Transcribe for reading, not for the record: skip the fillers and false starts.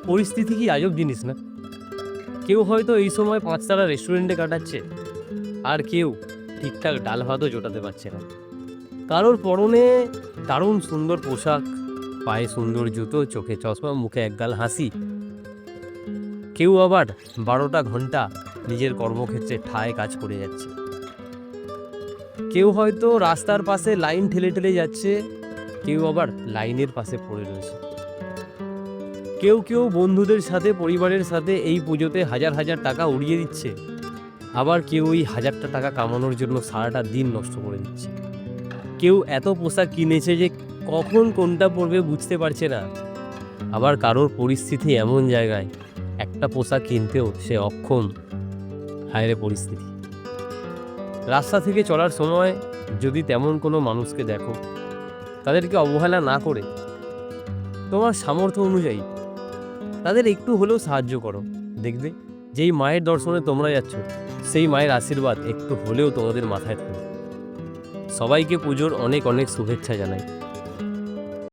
পরিস্থিতি কি আজব জিনিস না? কেউ হয়তো এই সময় ৫ তারা রেস্টুরেন্টে কাটাচ্ছে, আর কেউ ঠিকঠাক ডাল ভাতও জোটাতে পারছে না। কারোর পরনে দারুণ সুন্দর পোশাক, পায়ে সুন্দর জুতো, চোখে চশমা, মুখে একগাল হাসি। কেউ আবার ১২টা ঘন্টা নিজের কর্মক্ষেত্রে ঠায় কাজ করে যাচ্ছে। কেউ হয়তো রাস্তার পাশে লাইন ঠেলে ঠেলে যাচ্ছে, কেউ আবার লাইনের পাশে পড়ে রয়েছে। কেউ কেউ বন্ধুদের সাথে, পরিবারের সাথে এই পুজোতে হাজার হাজার টাকা উড়িয়ে দিচ্ছে, আবার কেউ ওই ১০০০টা টাকা কামানোর জন্য সারাটা দিন নষ্ট করে দিচ্ছে। কেউ এত পোশাক কিনেছে যে কখন কোনটা পরবে বুঝতে পারছে না। আবার কারোর পরিস্থিতি এমন জায়গায় একটা পোশাক কিনতেও সে অক্ষম। হায়রে পরিস্থিতি! রাস্তা থেকে চলার সময় যদি তেমন কোনো মানুষকে দেখো, তাদেরকে অবহেলা না করে তোমার সামর্থ্য অনুযায়ী তাদের একটু হলেও সাহায্য করো। দেখবে যেই মায়ের দর্শনে তোমরা যাচ্ছ, সেই মায়ের আশীর্বাদ একটু হলেও তোমাদের মাথায় থাকবে। সবাইকে পুজোর অনেক অনেক শুভেচ্ছা জানাই।